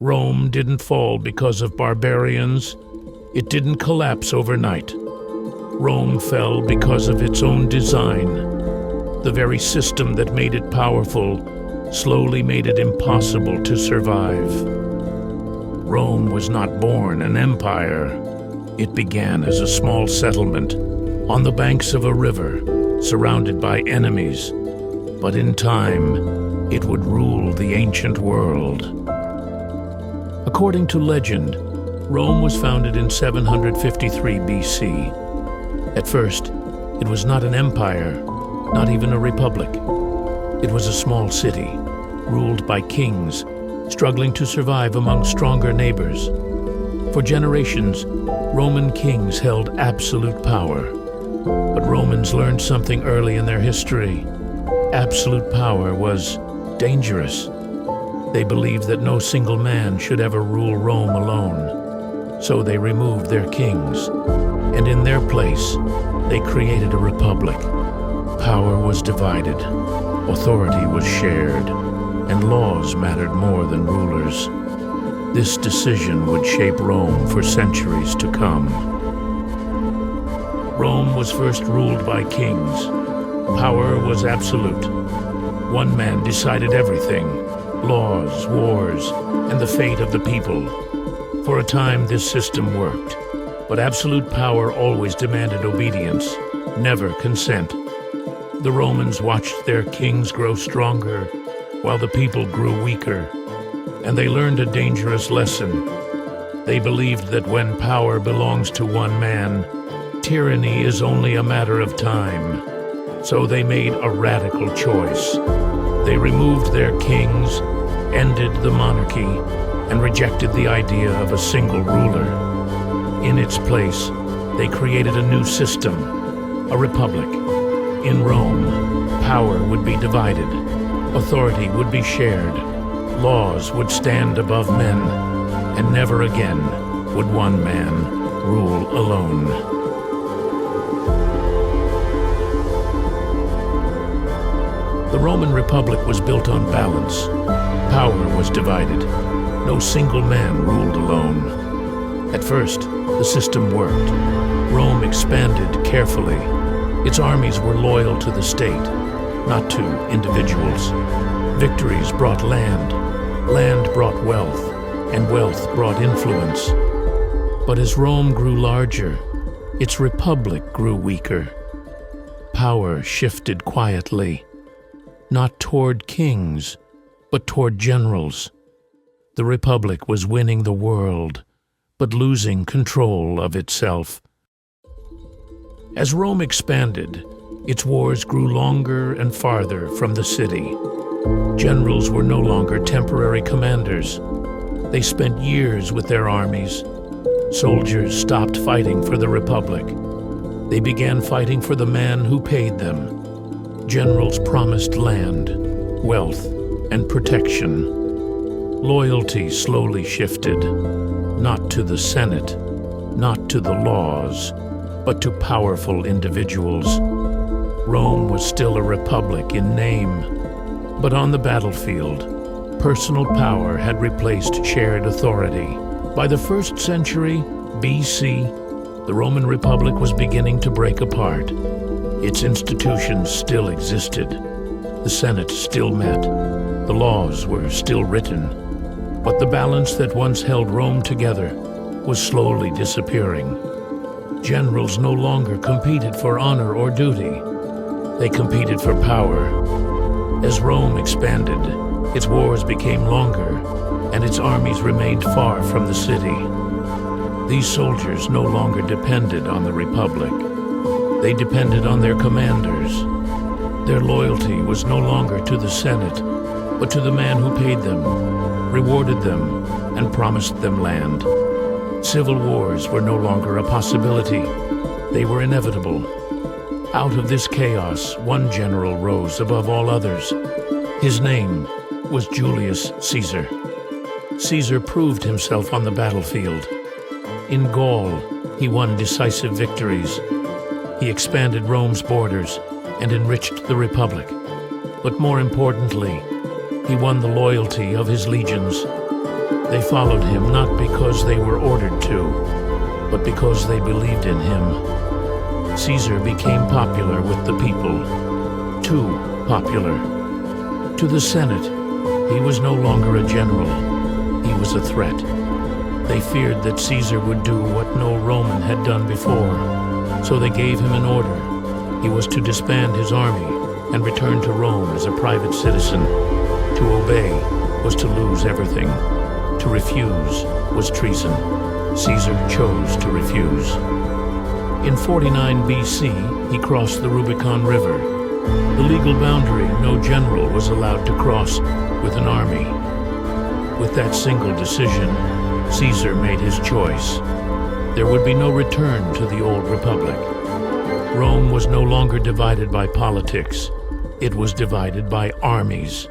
Rome didn't fall because of barbarians. It didn't collapse overnight. Rome fell because of its own design. The very system that made it powerful slowly made it impossible to survive. Rome was not born an empire. It began as a small settlement on the banks of a river, surrounded by enemies. But in time, it would rule the ancient world. According to legend, Rome was founded in 753 BC. At first, it was not an empire, not even a republic. It was a small city, ruled by kings, struggling to survive among stronger neighbors. For generations, Roman kings held absolute power. But Romans learned something early in their history. Absolute power was dangerous. They believed that no single man should ever rule Rome alone. So they removed their kings, and in their place, they created a republic. Power was divided, authority was shared, and laws mattered more than rulers. This decision would shape Rome for centuries to come. Rome was first ruled by kings. Power was absolute. One man decided everything: laws, wars, and the fate of the people. For a time, this system worked, but absolute power always demanded obedience, never consent. The Romans watched their kings grow stronger, while the people grew weaker, and they learned a dangerous lesson. They believed that when power belongs to one man, tyranny is only a matter of time. So they made a radical choice. They removed their kings, ended the monarchy, and rejected the idea of a single ruler. In its place, they created a new system, a republic. In Rome, power would be divided, authority would be shared, laws would stand above men, and never again would one man rule alone. The Roman Republic was built on balance. Power was divided. No single man ruled alone. At first, the system worked. Rome expanded carefully. Its armies were loyal to the state, not to individuals. Victories brought land. Land brought wealth, and wealth brought influence. But as Rome grew larger, its republic grew weaker. Power shifted quietly, not toward kings, but toward generals. The republic was winning the world, but losing control of itself. As Rome expanded, its wars grew longer and farther from the city. Generals were no longer temporary commanders. They spent years with their armies. Soldiers stopped fighting for the republic. They began fighting for the man who paid them. Generals promised land, wealth, and protection. Loyalty slowly shifted, not to the Senate, not to the laws, but to powerful individuals. Rome was still a republic in name, but on the battlefield, personal power had replaced shared authority. By the 1st century BC, the Roman Republic was beginning to break apart. Its institutions still existed. The Senate still met. The laws were still written. But the balance that once held Rome together was slowly disappearing. Generals no longer competed for honor or duty. They competed for power. As Rome expanded, its wars became longer, and its armies remained far from the city. These soldiers no longer depended on the Republic. They depended on their commanders. Their loyalty was no longer to the Senate, but to the man who paid them, rewarded them, and promised them land. Civil wars were no longer a possibility. They were inevitable. Out of this chaos, one general rose above all others. His name was Julius Caesar. Caesar proved himself on the battlefield. In Gaul, he won decisive victories. He expanded Rome's borders and enriched the Republic. But more importantly, he won the loyalty of his legions. They followed him not because they were ordered to, but because they believed in him. Caesar became popular with the people. Too popular. To the Senate, he was no longer a general. He was a threat. They feared that Caesar would do what no Roman had done before, so they gave him an order. He was to disband his army and return to Rome as a private citizen. To obey was to lose everything. To refuse was treason. Caesar chose to refuse. In 49 BC, he crossed the Rubicon River, the legal boundary no general was allowed to cross with an army. With that single decision, Caesar made his choice. There would be no return to the old republic. Rome was no longer divided by politics. It was divided by armies.